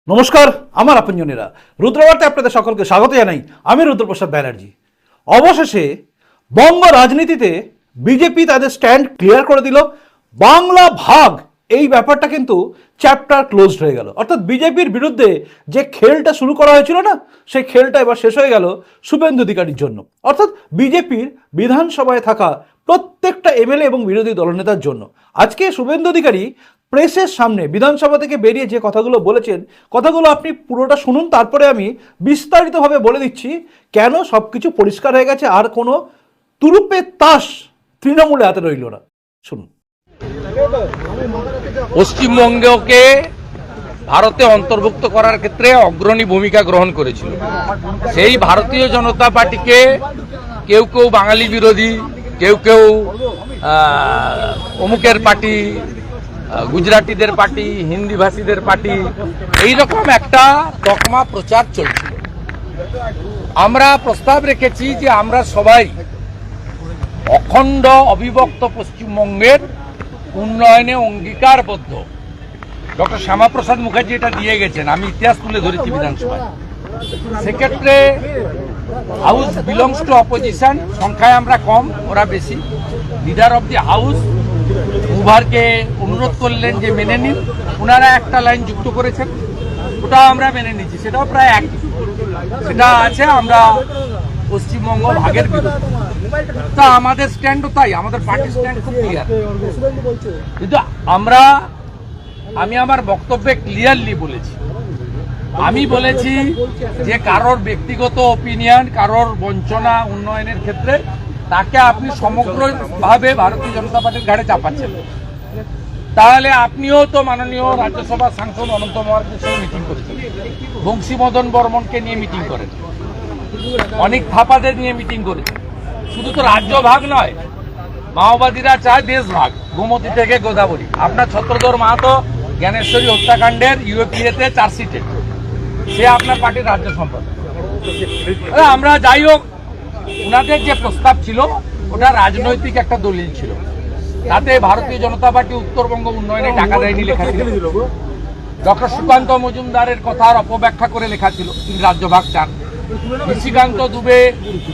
নমস্কার, আমার আপনজনেরা, রুদ্রবার্তায় আপনাদের সকলকে স্বাগত জানাই। আমি রুদ্রপ্রসাদ ব্যানার্জি। অবশেষে বঙ্গ রাজনীতিতে বিজেপি তাদের স্ট্যান্ড ক্লিয়ার করে দিল। বাংলা ভাগ এই ব্যাপারটা কিন্তু চ্যাপ্টার ক্লোজড হয়ে গেল। অর্থাৎ বিজেপির বিরুদ্ধে যে খেলটা শুরু করা হয়েছিল না, সেই খেলটা এবার শেষ হয়ে গেল শুভেন্দু অধিকারীর জন্য। অর্থাৎ বিজেপির বিধানসভায় থাকা প্রত্যেকটা এমএলএ এবং বিরোধী দলনেতার জন্য। আজকে শুভেন্দু অধিকারী প্রেসের সামনে বিধানসভা থেকে বেরিয়ে যে কথাগুলো বলেছেন, কথাগুলো আপনি পুরোটা শুনুন, তারপরে আমি বিস্তারিতভাবে বলে দিচ্ছি কেন সব কিছু পরিষ্কার হয়ে গেছে, আর কোনো তুরুপের তাস তৃণমূলে হাতে রইল না। শুনুন। পশ্চিমবঙ্গকে ভারতে অন্তর্ভুক্ত করার ক্ষেত্রে অগ্রণী ভূমিকা গ্রহণ করেছিল সেই ভারতীয় জনতা পার্টিকে কেউ কেউ বাঙালি বিরোধী, কেউ কেউ অমুকের পার্টি, গুজরাটিদের পার্টি, হিন্দি ভাষীদের পার্টি, এইরকম একটা তকমা প্রচার চলছিল। আমরা প্রস্তাব রেখেছি যে আমরা সবাই অখণ্ড অবিভক্ত পশ্চিমবঙ্গের উন্নয়নে অঙ্গীকারবদ্ধ। ডক্টর শ্যামাপ্রসাদ মুখার্জি এটা দিয়ে গেছেন, আমি ইতিহাস তুলে ধরেছি বিধানসভায়। সেক্ষেত্রে হাউস বিলংস টু অপোজিশন, সংখ্যায় আমরা কম, ওরা বেশি। লিডার অব দি হাউস উভারকে অনুরোধ করলেন যে মেনে নিন, ওনারা একটা লাইন যুক্ত করেছেন, ওটাও আমরা মেনে নিচ্ছি, সেটাও প্রায় একই। সেটা আছে আমরা পশ্চিমবঙ্গ ভাগের বিরুদ্ধে। তা আমাদের স্ট্যান্ডও তাই, আমাদের পার্টির স্ট্যান্ড খুব ক্লিয়ার। কিন্তু আমি আমার বক্তব্যে ক্লিয়ারলি বলেছি, আমি বলেছি যে কারোর ব্যক্তিগত ওপিনিয়ন, কারোর বঞ্চনা উন্নয়নের ক্ষেত্রে তাকে আপনি সমগ্রভাবে ভারতীয় জনতা পার্টির ঘাড়ে চাপাচ্ছেন। তাহলে আপনিও তো মাননীয় রাজ্যসভার সাংসদ অনন্ত মহারাজের সঙ্গে মিটিং করেছেন, বংশীমদন বর্মনকে নিয়ে মিটিং করেন, অনেক থাপাদের নিয়ে মিটিং করেছেন। শুধু তো রাজ্য ভাগ নয়, মাওবাদীরা চায় দেশ ভাগ, গোমতী থেকে গোদাবরী। আপনার ছত্রধর মাহাতো জ্ঞানেশ্বরী হত্যাকাণ্ডের ইউএপিএতে চার্জশিটে, সে আপনার পার্টির রাজ্য সম্পাদক। আমরা যাই হোক, ওনাদের যে প্রস্তাব ছিল ওটা রাজনৈতিক একটা দলিল ছিল, তাতে ভারতীয় জনতা পার্টি উত্তরবঙ্গ উন্নয়নে টাকা দেয়নি লেখা ছিল। ডক্টর সুকান্ত মজুমদারের কথার অপব্যাখ্যা করে লেখা ছিল, তিনি রাজ্য ভাগ চান। নিশিকান্ত দুবে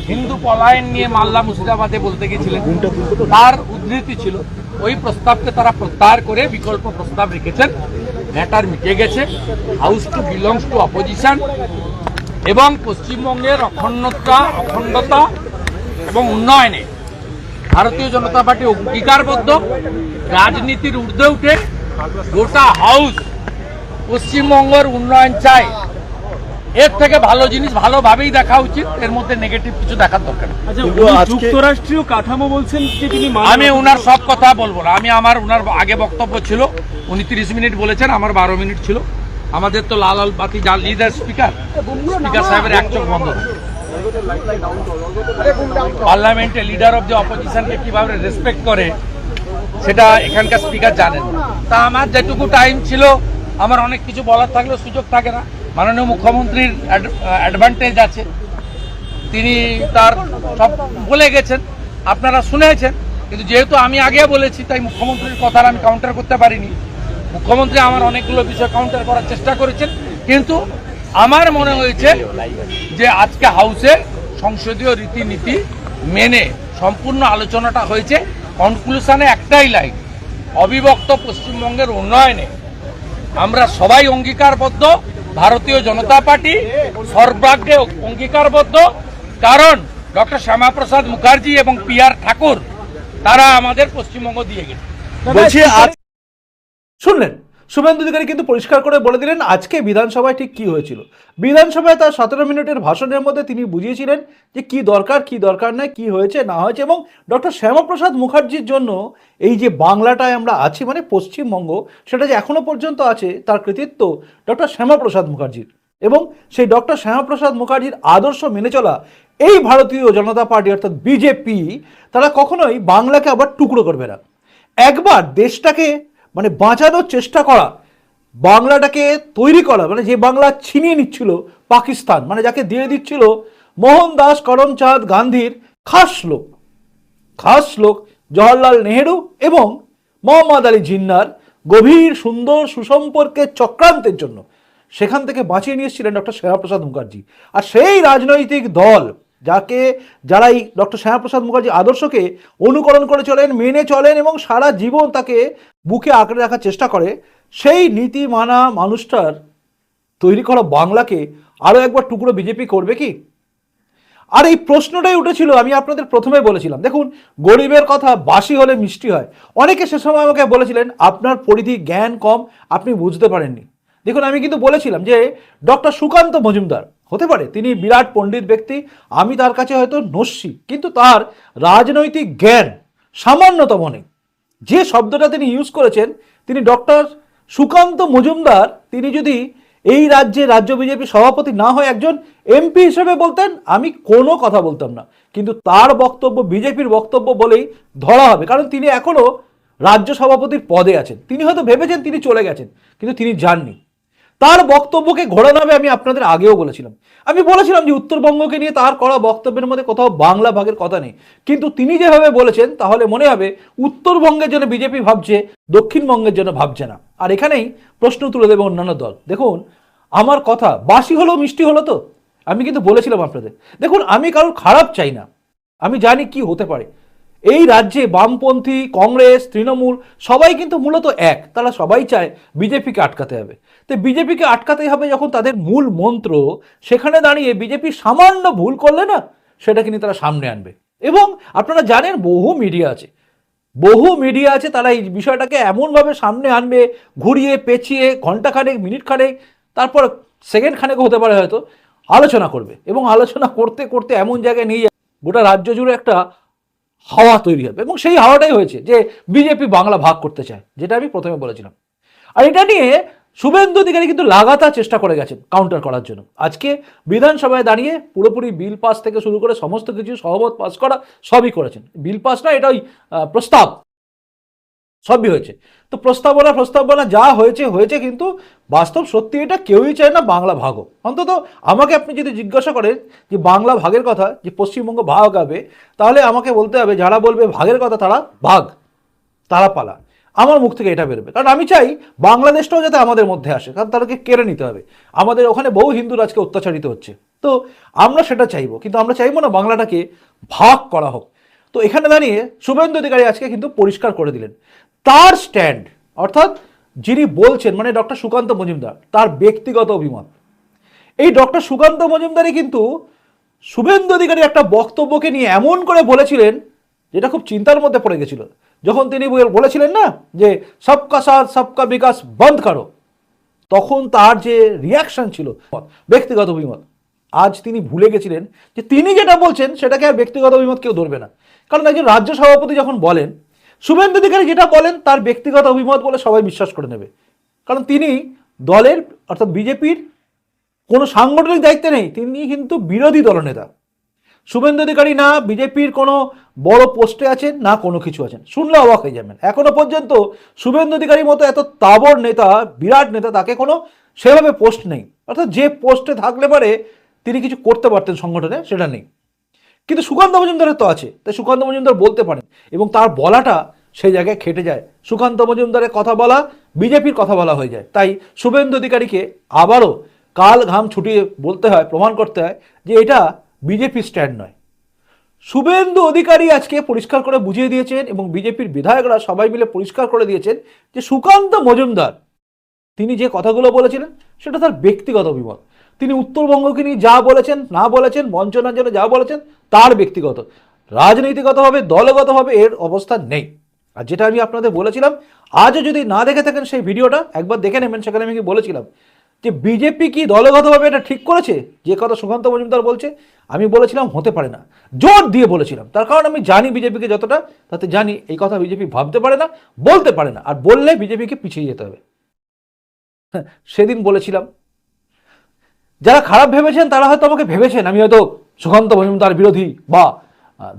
হিন্দু পলায়ন নিয়ে মাল্লা মুর্শিদাবাদে বলতে গেছিলেন, তার উদ্ধৃতি ছিল। ওই প্রস্তাবকে তারা প্রত্যাহার করে বিকল্প প্রস্তাব রেখেছেন। ম্যাটার মিটে গেছে। House to belongs to opposition এবং পশ্চিমবঙ্গের অখণ্ডতা এবং উন্নয়নে ভারতীয় জনতা পার্টি অঙ্গীকারবদ্ধ। রাজনীতির ঊর্ধ্বে উঠে গোটা হাউস পশ্চিমবঙ্গের উন্নয়ন চায়। এর থেকে ভালো জিনিস ভালোভাবেই দেখা উচিত, এর মধ্যে নেগেটিভ কিছু দেখার দরকার নেই। যুক্তরাষ্ট্রীয় কাঠামো বলছেন যে তিনি, আমি ওনার সব কথা বলবো না। ওনার আগে বক্তব্য ছিল, উনি 30 মিনিট বলেছেন, আমার 12 মিনিট ছিল। আমাদের তো লাল বাতি জ্বালিয়ে দেয় স্পিকার সাহেবের এক চোখ বন্ধ। পার্লামেন্টে লিডার অব দি অপোজিশনকে কিভাবে রেসপেক্ট করে সেটা এখানকার স্পিকার জানেন। তা আমার যেটুকু টাইম ছিল, আমার অনেক কিছু বলার থাকলেও সুযোগ থাকে না। মাননীয় মুখ্যমন্ত্রীর অ্যাডভান্টেজ আছে, তিনি তার সব বলে গেছেন, আপনারা শুনেছেন। কিন্তু যেহেতু আমি আগে বলেছি, তাই মুখ্যমন্ত্রীর কথার আমি কাউন্টার করতে পারিনি। মুখ্যমন্ত্রী আমার অনেকগুলো বিষয় কাউন্টার করার চেষ্টা করেছেন, কিন্তু আমার মনে হয়েছে যে আজকে হাউসে সংসদীয় রীতিনীতি মেনে সম্পূর্ণ আলোচনাটা হয়েছে। কনক্লুশনে একটাই লাইন, অবিভক্ত পশ্চিমবঙ্গের উন্নয়নে আমরা সবাই অঙ্গীকারবদ্ধ। ভারতীয় জনতা পার্টি সর্বাগ্রে অঙ্গীকারবদ্ধ, কারণ ডক্টর শ্যামাপ্রসাদ মুখার্জি এবং PR ঠাকুর তারা আমাদের পশ্চিমবঙ্গ দিয়ে গেছে। শুনলেন, শুভেন্দু অধিকারী কিন্তু পরিষ্কার করে বলে দিলেন আজকে বিধানসভায় ঠিক কি হয়েছিল। বিধানসভায় তার 17 মিনিটের ভাষণের মধ্যে তিনি বুঝিয়েছিলেন যে কি দরকার নয়, কি হয়েছে না হয়েছে। এবং ডক্টর শ্যামাপ্রসাদ মুখার্জির জন্য এই যে বাংলাটায় আমরা আছি, মানে পশ্চিমবঙ্গ, সেটা যে এখনো পর্যন্ত আছে, তার কৃতিত্ব ডক্টর শ্যামাপ্রসাদ মুখার্জির। এবং সেই ডক্টর শ্যামাপ্রসাদ মুখার্জির আদর্শ মেনে চলা এই ভারতীয় জনতা পার্টি অর্থাৎ বিজেপি, তারা কখনোই বাংলাকে আবার টুকরো করবে না। একবার দেশটাকে মানে বাঁচানোর চেষ্টা করা, বাংলাটাকে তৈরি করা, মানে যে বাংলা ছিনিয়ে নিচ্ছিল পাকিস্তান, মানে যাকে দিয়ে দিচ্ছিল মোহনদাস করমচাঁদ গান্ধীর খাস লোক জওহরলাল নেহেরু এবং মোহাম্মদ আলী জিন্নার গভীর সুন্দর সুসম্পর্কের চক্রান্তের জন্য সেখান থেকে বাঁচিয়ে নিয়ে এসেছিলেন ডক্টর শ্যামাপ্রসাদ মুখার্জি। আর সেই রাজনৈতিক দল যারা এই ডক্টর শ্যামাপ্রসাদ মুখার্জি আদর্শকে অনুকরণ করে চলেন, মেনে চলেন এবং সারা জীবন তাকে বুকে আঁকড়ে রাখার চেষ্টা করে, সেই নীতি মানা মানুষটার তৈরি করা বাংলাকে আরও একবার টুকরো বিজেপি করবে কি? আর এই প্রশ্নটাই উঠেছিল, আমি আপনাদের প্রথমে বলেছিলাম, দেখুন গরিবের কথা বাসি হলে মিষ্টি হয়। অনেকে সে সময় আমাকে বলেছিলেন আপনার পরিধি জ্ঞান কম, আপনি বুঝতে পারেননি। দেখুন আমি কিন্তু বলেছিলাম যে ডক্টর সুকান্ত মজুমদার হতে পারে তিনি বিরাট পণ্ডিত ব্যক্তি, আমি তার কাছে হয়তো নস্যি, কিন্তু তার রাজনৈতিক জ্ঞান সামান্যতম নেই। যে শব্দটা তিনি ইউজ করেছেন, তিনি ডক্টর সুকান্ত মজুমদার তিনি যদি এই রাজ্যে রাজ্য বিজেপি সভাপতি না হয় একজন এমপি হিসেবে বলতেন, আমি কোনো কথা বলতাম না। কিন্তু তার বক্তব্য বিজেপির বক্তব্য বলেই ধরা হবে, কারণ তিনি এখনো রাজ্য সভাপতির পদে আছেন। তিনি হয়তো ভেবেছেন তিনি চলে গেছেন, কিন্তু তিনি যাননি। তার বক্তব্যকে ঘোরানো হবে, আমি আপনাদের আগেও বলেছিলাম। আমি বলেছিলাম যে উত্তরবঙ্গকে নিয়ে তার করা বক্তব্যের মধ্যে কোথাও বাংলা ভাগের কথা নেই, কিন্তু তিনি যেভাবে বলেছেন তাহলে মনে হবে উত্তরবঙ্গের জন্য বিজেপি ভাবছে, দক্ষিণবঙ্গের জন্য ভাবছে না। আর এখানেই প্রশ্ন তুলে দেবে অন্যান্য দল। দেখুন আমার কথা বাসি হলো মিষ্টি হলো তো, আমি কিন্তু বলেছিলাম আপনাদের, দেখুন আমি কারোর খারাপ চাই না, আমি জানি কি হতে পারে। এই রাজ্যে বামপন্থী, কংগ্রেস, তৃণমূল সবাই কিন্তু মূলত এক, তারা সবাই চায় বিজেপিকে আটকাতে হবে। তো বিজেপিকে আটকাতে হবে যখন তাদের মূল মন্ত্র, সেখানে দাঁড়িয়ে বিজেপি সামান্য ভুল করলে না সেটা কিন্তু তারা সামনে আনবে। এবং আপনারা জানেন বহু মিডিয়া আছে তারা এই বিষয়টাকে এমনভাবে সামনে আনবে, ঘুরিয়ে পেঁচিয়ে ঘন্টাখানেক, মিনিট খানেক, তারপর সেকেন্ড খানেক হতে পারে হয়তো আলোচনা করবে, এবং আলোচনা করতে করতে এমন জায়গায় নিয়ে যাবে গোটা রাজ্য জুড়ে একটা হাওয়া তৈরি হবে। এবং সেই হাওয়াটাই হয়েছে যে বিজেপি বাংলা ভাগ করতে চায়, যেটা আমি প্রথমে বলেছিলাম। আর এটা নিয়ে শুভেন্দু অধিকারী কিন্তু লাগাতার চেষ্টা করে গেছেন কাউন্টার করার জন্য। আজকে বিধানসভায় দাঁড়িয়ে পুরোপুরি বিল পাস থেকে শুরু করে সমস্ত কিছু সহমত পাস করা সবই করেছেন। বিল পাস না, এটা ওই প্রস্তাব সবই হয়েছে। তো প্রস্তাবনা যা হয়েছে, কিন্তু বাস্তব সত্যি এটা কেউই চায় না বাংলা ভাগ হোক। অন্তত আমাকে আপনি যদি জিজ্ঞাসা করেন যে বাংলা ভাগের কথা, যে পশ্চিমবঙ্গ ভাগ হবে, তাহলে আমাকে বলতে হবে যারা বলবে ভাগের কথা তারা ভাগ, তারা পালা। আমার মুখ থেকে এটা বেরোবে, কারণ আমি চাই বাংলাদেশটাও যাতে আমাদের মধ্যে আসে, কারণ তাদেরকে কেড়ে নিতে হবে। আমাদের ওখানে বহু হিন্দুর আজকে অত্যাচারিত হচ্ছে, তো আমরা সেটা চাইবো, কিন্তু আমরা চাইবো না বাংলাটাকে ভাগ করা হোক। তো এখানে দাঁড়িয়ে শুভেন্দু অধিকারী আজকে কিন্তু পরিষ্কার করে দিলেন তার স্ট্যান্ড, অর্থাৎ যিনি বলছেন মানে ডক্টর সুকান্ত মজুমদার, তার ব্যক্তিগত অভিমত। এই ডক্টর সুকান্ত মজুমদারই কিন্তু শুভেন্দু অধিকারী একটা বক্তব্যকে নিয়ে এমন করে বলেছিলেন যেটা খুব চিন্তার মধ্যে পড়ে গেছিল। যখন তিনি বলেছিলেন না যে সবকা সাথ সবকা বিকাশ বন্ধ করো, তখন তার যে রিয়াকশন ছিল ব্যক্তিগত অভিমত। আজ তিনি ভুলে গেছিলেন যে তিনি যেটা বলছেন সেটাকে আর ব্যক্তিগত অভিমত কেউ ধরবে না, কারণ একজন রাজ্য সভাপতি যখন বলেন, শুভেন্দু অধিকারী যেটা বলেন তার ব্যক্তিগত অভিমত বলে সবাই বিশ্বাস করে নেবে, কারণ তিনি দলের অর্থাৎ বিজেপির কোনো সাংগঠনিক দায়িত্বে নেই, তিনি কিন্তু বিরোধী দলনেতা। শুভেন্দু অধিকারী না বিজেপির কোনো বড় পোস্টে আছেন না কোনো কিছু আছেন, শুনলে অবাক হয়ে যাবেন। এখনো পর্যন্ত শুভেন্দু অধিকারীর মতো এত তাবড় নেতা, বিরাট নেতা, তাকে কোনো সেভাবে পোস্ট নেই, অর্থাৎ যে পোস্টে থাকলে পারে তিনি কিছু করতে পারতেন সংগঠনে, সেটা নেই। কিন্তু সুকান্ত মজুমদারের তো আছে, তাই সুকান্ত মজুমদার বলতে পারেন, এবং তার বলাটা সেই জায়গায় খেটে যায়। সুকান্ত মজুমদারের কথা বলা বিজেপির কথা বলা হয়ে যায়, তাই শুভেন্দু অধিকারীকে আবারও কাল ঘাম ছুটিয়ে বলতে হয়, প্রমাণ করতে হয় যে এটা বিজেপি স্ট্যান্ড নয়। শুভেন্দু অধিকারী আজকে পরিষ্কার করে বুঝিয়ে দিয়েছেন, এবং বিজেপির বিধায়করা সবাই মিলে পরিষ্কার করে দিয়েছেন যে সুকান্ত মজুমদার তিনি যে কথাগুলো বলেছিলেন সেটা তার ব্যক্তিগত অভিমত। তিনি উত্তরবঙ্গকে নিয়ে যা বলেছেন না বলেছেন, বঞ্চনার জন্য যা বলেছেন, তার ব্যক্তিগত, রাজনৈতিকগতভাবে দলগতভাবে এর অবস্থান নেই। আর যেটা আমি আপনাদের বলেছিলাম, আজও যদি না দেখে থাকেন সেই ভিডিওটা একবার দেখে নেবেন, সেখানে আমি বলেছিলাম যে বিজেপি কি দলগতভাবে এটা ঠিক করেছে যে কথা সুকান্ত মজুমদার বলছে। আমি বলেছিলাম হতে পারে না, জোর দিয়ে বলেছিলাম, তার কারণ আমি জানি বিজেপিকে যতটা, তাতে জানি এই কথা বিজেপি ভাবতে পারে না, বলতে পারে না, আর বললে বিজেপিকে পিছিয়ে যেতে হবে। সেদিন বলেছিলাম, যারা খারাপ ভেবেছেন তারা হয়তো আমাকে ভেবেছেন আমি হয়তো সুকান্ত মজুমদার বিরোধী বা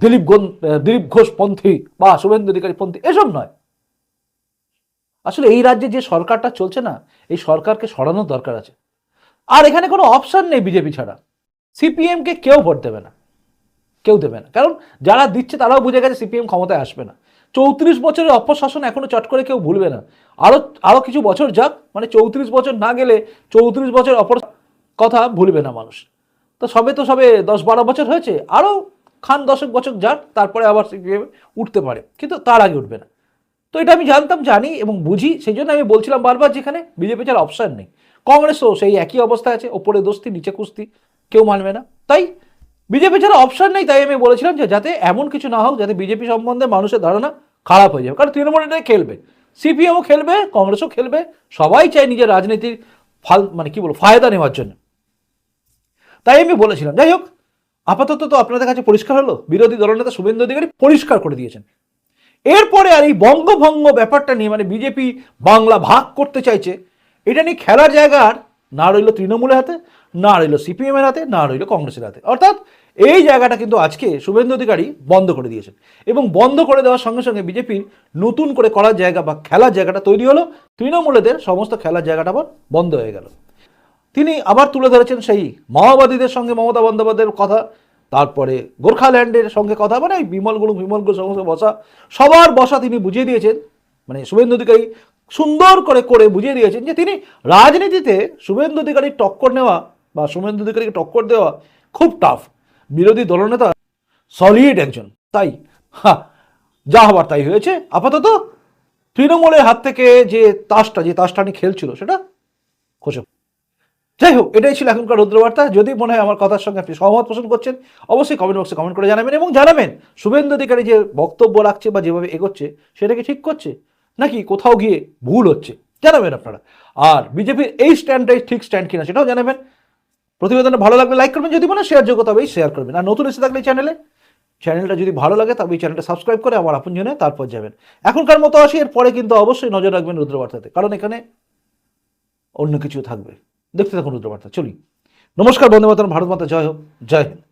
দিলীপ ঘোষ পন্থী বা শুভেন্দু অধিকারী পন্থী, এসব নয়। আসলে এই রাজ্যে যে সরকারটা চলছে না, এই সরকারকে সরানোর দরকার আছে। আর এখানে কোনো অপশন নেই বিজেপি ছাড়া। সিপিএমকে কেউ ভোট দেবে না, কেউ দেবে না, কারণ যারা দিচ্ছে তারাও বুঝে গেছে সিপিএম ক্ষমতায় আসবে না। 34 বছরের অপশাসন এখনো চট করে কেউ ভুলবে না। আরো কিছু বছর যাক, মানে 34 বছর না গেলে 34 বছর অপর কথা ভুলবে না মানুষ। তো সবে 10-12 বছর হয়েছে, আরো খান 10 বছর যাক, তারপরে আবার সিপিএম উঠতে পারে, কিন্তু তার আগে উঠবে না। তো এটা আমি জানতাম, জানি এবং বুঝি, সেই জন্য আমি বলছিলাম বারবার যেখানে বিজেপি ছাড়া অপশন নেই। কংগ্রেসও সেই একই অবস্থায় আছে, ওপরে দোস্তি নিচে কুস্তি, কেউ মানবে না। তাই বিজেপি ছাড়া অপশন নেই, তাই আমি বলেছিলাম যে যাতে এমন কিছু না হোক যাতে বিজেপি সম্বন্ধে মানুষের ধারণা খারাপ হয়ে যাবে। কারণ তৃণমূল এটাই খেলবে, সিপিএমও খেলবে, কংগ্রেসও খেলবে, সবাই চায় নিজের রাজনীতির ফায়দা নেওয়ার জন্য। তাই আমি বলেছিলাম। যাই হোক, আপাতত তো আপনাদের কাছে পরিষ্কার হলো, বিরোধী দলনেতা শুভেন্দু অধিকারী পরিষ্কার করে দিয়েছেন। এরপরে আর এই বঙ্গভঙ্গ ব্যাপারটা নিয়ে, মানে বিজেপি বাংলা ভাগ করতে চাইছে, এটা নিয়ে খেলার জায়গা আর না রইল তৃণমূলের হাতে, না রইল সিপিএম এর হাতে, না রইল কংগ্রেসের হাতে। অর্থাৎ এই জায়গাটা কিন্তু আজকে শুভেন্দু অধিকারী বন্ধ করে দিয়েছেন, এবং বন্ধ করে দেওয়ার সঙ্গে সঙ্গে বিজেপির নতুন করে করার জায়গা বা খেলার জায়গাটা তৈরি হলো, তৃণমূলেদের সমস্ত খেলার জায়গাটা আবার বন্ধ হয়ে গেল। তিনি আবার তুলে ধরেছেন সেই মাওবাদীদের সঙ্গে মমতা বন্দ্যোপাধ্যায়ের কথা, তারপরে গোর্খাল্যান্ডের সঙ্গে কথা, মানে বিমলগুলো সমস্ত বসা, সবার বসা তিনি বুঝিয়ে দিয়েছেন। মানে শুভেন্দু অধিকারী সুন্দর করে বুঝিয়ে দিয়েছেন যে তিনি রাজনীতিতে শুভেন্দু অধিকারীর টক্কর নেওয়া বা শুভেন্দু অধিকারীকে টক্কর দেওয়া খুব টাফ। বিরোধী দলনেতা সলিড একজন, তাই যা হবার তাই হয়েছে। আপাতত তৃণমূলের হাত থেকে যে তাসটা নিয়ে খেলছিল সেটা খসে। যাই হোক, এটাই ছিল এখনকার রুদ্রবার্তা। যদি মনে হয় আমার কথার সঙ্গে আপনি সহমত পোষণ করছেন, অবশ্যই কমেন্ট বক্সে কমেন্ট করে জানাবেন, এবং জানাবেন শুভেন্দু অধিকারী যে বক্তব্য রাখছে বা যেভাবে এগোচ্ছে সেটা কি ঠিক করছে নাকি কোথাও গিয়ে ভুল হচ্ছে, জানাবেন আপনারা। আর বিজেপির এই স্ট্যান্ডটাই ঠিক স্ট্যান্ড কিনা সেটাও জানাবেন। প্রতিবেদনটা ভালো লাগলে লাইক করবেন, যদি মনে শেয়ার যোগ্য তবেই শেয়ার করবেন। আর নতুন এসে থাকলে চ্যানেলটা যদি ভালো লাগে তবে এই চ্যানেলটা সাবস্ক্রাইব করে আমার আপনজনে তারপর যাবেন। এখনকার মতো আসি, এর পরে কিন্তু অবশ্যই নজর রাখবেন রুদ্রবার্তাতে, কারণ এখানে অন্য কিছু থাকবে। দেখতে থাকুন রুদ্রবার্তা। চলি, নমস্কার, বন্দে মাতরম, ভারত মাতা জয় হোক, জয় হিন্দ।